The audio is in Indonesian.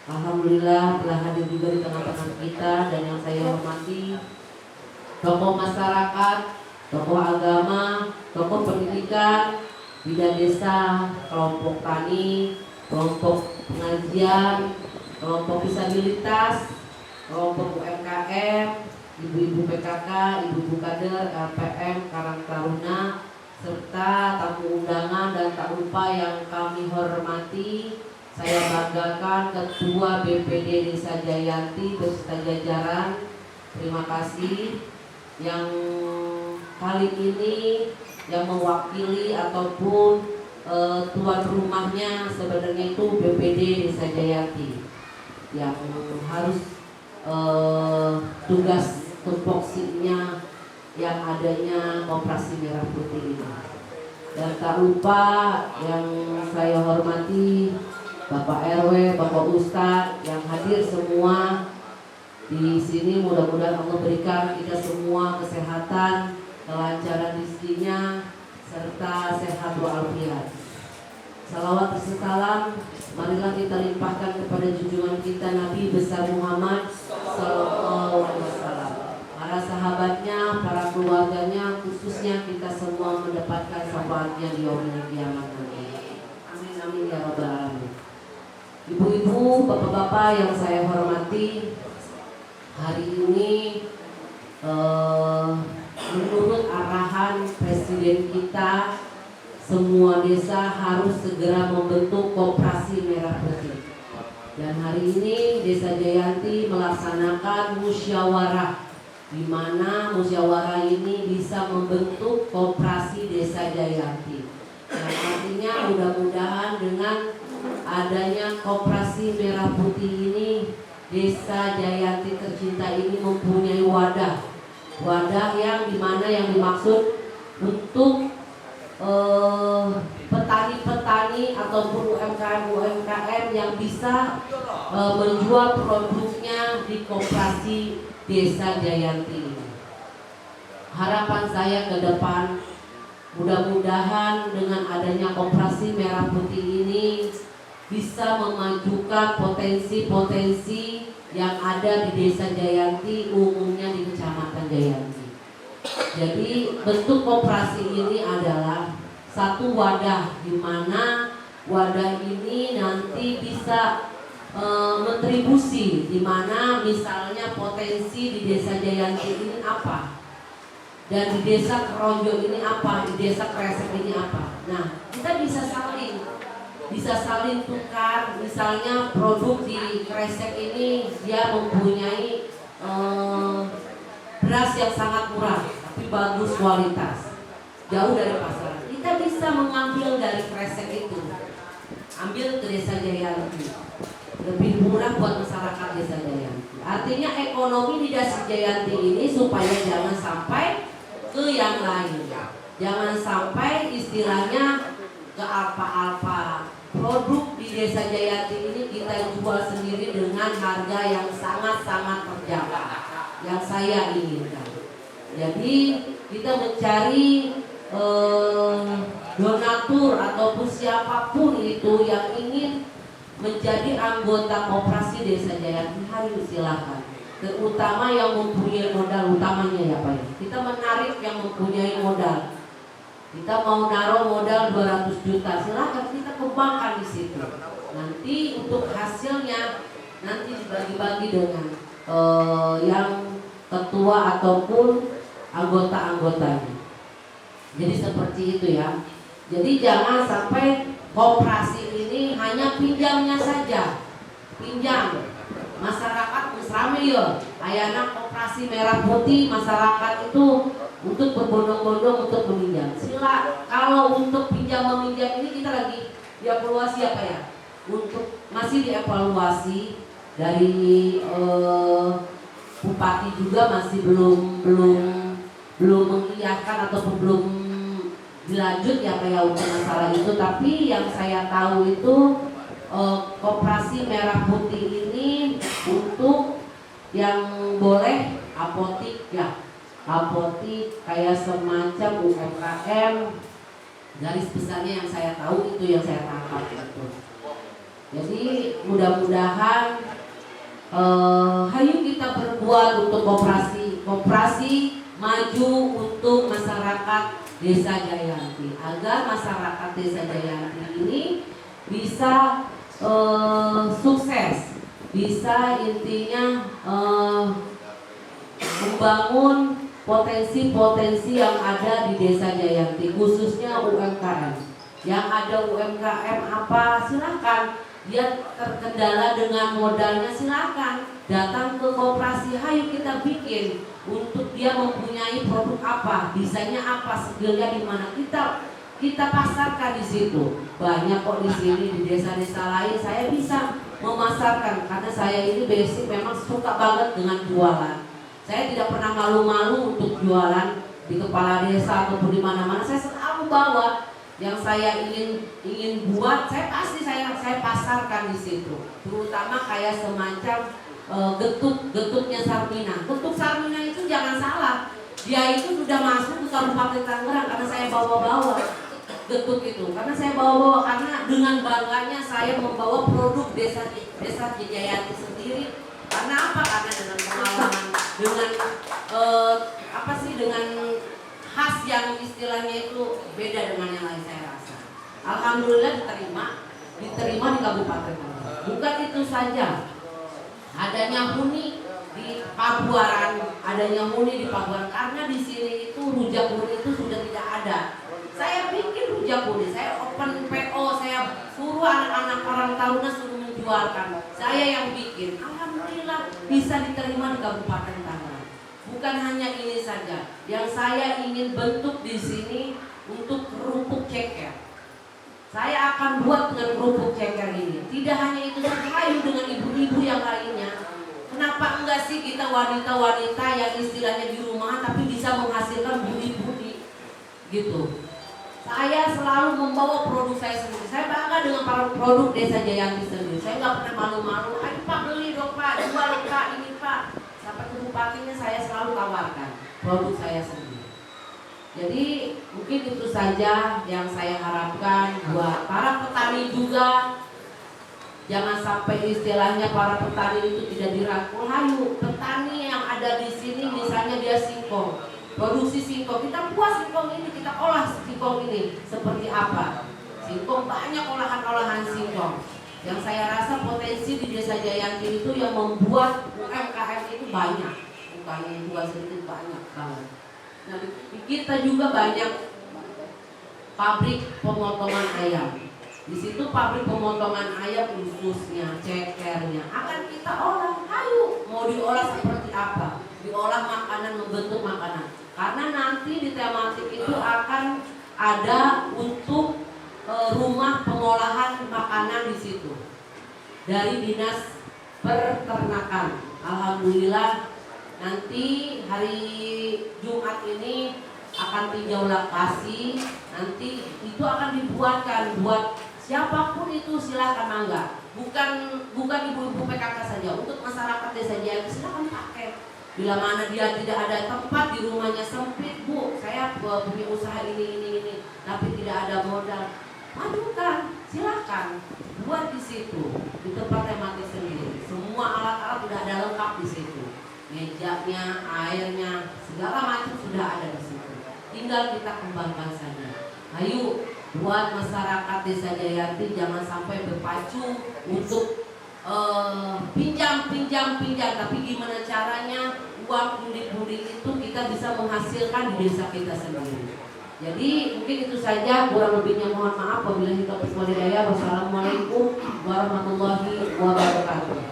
Alhamdulillah telah hadir juga di tengah-tengah kita, dan yang saya hormati tokoh masyarakat, tokoh agama, tokoh pendidikan, bidan desa, kelompok tani, kelompok pengajian, kelompok disabilitas, kelompok UMKM, ibu-ibu PKK, ibu-ibu kader, LPM, Karang Taruna, serta tamu undangan dan tak lupa yang kami hormati. Saya banggakan Ketua BPD Desa Jayanti beserta jajaran. Terima kasih yang kali ini yang mewakili ataupun tuan rumahnya sebenarnya itu BPD Desa Jayanti yang harus tugas tupoksinya yang adanya Koperasi Merah Putih ini. Dan tak lupa yang saya hormati Bapak RW, Bapak Ustadz yang hadir semua di sini. Mudah-mudahan Allah berikan kita semua kesehatan, kelancaran rezekinya, serta sehat walafiat. Salawat bersalam, marilah kita limpahkan kepada junjungan kita Nabi besar Muhammad Sallallahu Alaihi Wasallam, para sahabatnya, para keluarganya, khususnya kita semua mendapatkan syafaatnya di yaumil kiamat nanti. Amin amin ya rabbal alamin. Ibu-ibu, bapak-bapak yang saya hormati, hari ini menurut arahan Presiden kita, semua desa harus segera membentuk Koperasi Merah Putih. Dan hari ini Desa Jayanti melaksanakan musyawarah, di mana musyawarah ini bisa membentuk Koperasi Desa Jayanti. Dan artinya mudah-mudahan dengan adanya Koperasi Merah Putih ini, Desa Jayanti tercinta ini mempunyai wadah yang dimana yang dimaksud untuk petani-petani ataupun UMKM yang bisa menjual produknya di Koperasi Desa Jayanti. Harapan saya ke depan, mudah-mudahan dengan adanya Koperasi Merah Putih ini bisa memajukan potensi-potensi yang ada di Desa Jayanti, umumnya di Kecamatan Jayanti. Jadi bentuk koperasi ini adalah satu wadah, di mana wadah ini nanti bisa mentribusi, di mana misalnya potensi di Desa Jayanti ini apa, dan di Desa Keronjo ini apa, di Desa Kresek ini apa. Nah, kita bisa saling tukar. Misalnya produk di Kresek ini dia mempunyai beras yang sangat murah tapi bagus kualitas, jauh dari pasaran. Kita bisa mengambil dari Kresek itu, ambil ke Desa Jayanti, lebih murah buat masyarakat Desa Jayanti. Artinya ekonomi di Desa Jayanti ini supaya jangan sampai ke yang lain, jangan sampai istilahnya ke alfa-alfa. Produk di Desa Jayanti ini kita jual sendiri dengan harga yang sangat-sangat terjangkau, yang saya inginkan. Jadi kita mencari donatur ataupun siapapun itu yang ingin menjadi anggota Koperasi Desa Jayanti, hari silakan. Terutama yang mempunyai modal, utamanya ya Pak ya. Kita menarik yang mempunyai modal. Kita mau naruh modal 200 juta, silakan kita kembangkan di situ. Nanti untuk hasilnya nanti dibagi-bagi dengan yang ketua ataupun anggota-anggotanya. Jadi seperti itu ya. Jadi jangan sampai koperasi ini hanya pinjamnya saja. Pinjam. Masyarakat mesrame ya. Ayana Koperasi Merah Putih, masyarakat itu untuk berbondong-bondong untuk meminjam. Sila kalau untuk pinjam meminjam ini kita lagi dievaluasi apa ya? Untuk masih dievaluasi dari Bupati juga masih belum mengiyakan ataupun belum dilanjut ya kayak untuk masalah itu. Tapi yang saya tahu itu Koperasi Merah Putih ini untuk yang boleh apotik ya, apotik kayak semacam UMKM, garis besarnya yang saya tahu itu yang saya tangkap itu. Jadi mudah-mudahan hayu kita berbuat untuk koperasi maju untuk masyarakat Desa Jayanti, agar masyarakat Desa Jayanti ini bisa sukses, bisa intinya membangun potensi-potensi yang ada di Desa Jayanti, khususnya UMKM. Yang ada UMKM apa, silakan. Dia terkendala dengan modalnya, silakan datang ke koperasi, hayu kita bikin untuk dia mempunyai produk apa, desainnya apa, skillnya di mana, kita pasarkan di situ. Banyak kok di sini di desa-desa lain saya bisa memasarkan, karena saya ini basic memang suka banget dengan jualan. Saya tidak pernah malu-malu untuk jualan di kepala desa ataupun di mana-mana. Saya selalu bawa yang saya ingin buat, saya pasti saya pasarkan di situ. Terutama kayak semacam getutnya Sarmina. Getuk Sarmina itu jangan salah, dia itu sudah masuk ke Kabupaten Tangerang karena saya bawa-bawa getuk itu. Karena saya bawa-bawa karena dengan bangganya saya membawa produk desa Jayanti sendiri. Karena apa? Karena dengan pengalaman, dengan dengan khas yang istilahnya itu beda dengan yang lain, saya rasa. Alhamdulillah diterima di Kabupaten Tangerang. Bukan itu saja, adanya huni di Pabuaran, karena di sini itu rujak huni itu sudah tidak ada. Saya bikin rujak huni, saya open PO, saya suruh anak-anak orang Taruna suruh menjualkan. Saya yang bikin, alhamdulillah bisa diterima di Kabupaten Tangerang. Bukan hanya ini saja, yang saya ingin bentuk di sini untuk kerupuk ceker. Saya akan buat dengan kerupuk ceker ini. Tidak hanya itu saja, hayu dengan ibu-ibu yang lainnya. Kenapa enggak sih kita wanita-wanita yang istilahnya di rumah tapi bisa menghasilkan budi-budi gitu. Saya selalu membawa produk saya sendiri. Saya bangga dengan para produk Desa Jayanti sendiri. Saya nggak pernah malu-malu. Ayo Pak, beli dong Pak, jual dong Pak, ini Pak. Sampai ke bupatinya saya selalu tawarkan produk saya sendiri. Jadi mungkin itu saja yang saya harapkan buat para petani juga. Jangan sampai istilahnya para petani itu tidak dirangkul. Hayu, petani yang ada di sini misalnya dia singkong, produksi singkong, kita buat singkong ini, kita olah singkong ini seperti apa. Singkong banyak olahan-olahan singkong. Yang saya rasa potensi di Desa Jayanti itu yang membuat UMKM itu banyak, bukan sedikit, banyak banget. Nah, kita juga banyak pabrik pemotongan ayam. Di situ pabrik pemotongan ayam khususnya cekernya akan kita olah. Ayo, mau diolah seperti apa? Diolah makanan, membentuk makanan. Karena nanti di tematik itu akan ada untuk rumah pengolahan makanan di situ dari Dinas Peternakan. Alhamdulillah nanti hari Jumat ini akan tinjau lokasi. Nanti itu akan dibuatkan buat siapapun itu, silakan mangga. Bukan ibu-ibu PKK saja, untuk masyarakat Desa Jayanti silakan pakai. Bila mana dia tidak ada tempat, di rumahnya sempit, Bu, saya punya usaha ini, tapi tidak ada modal. Majukan, silakan buat di situ, di tempat tematik sendiri. Semua alat-alat sudah ada lengkap di situ. Mejanya, airnya, segala macam sudah ada di situ. Tinggal kita kembangkan saja. Ayo, buat masyarakat Desa Jayanti jangan sampai berpacu untuk pinjam, tapi gimana caranya uang pundi-pundi itu kita bisa menghasilkan di desa kita sendiri. Jadi mungkin itu saja, kurang lebihnya mohon maaf. Wabillahi taufiq wal hidayah. Wassalamualaikum warahmatullahi wabarakatuh.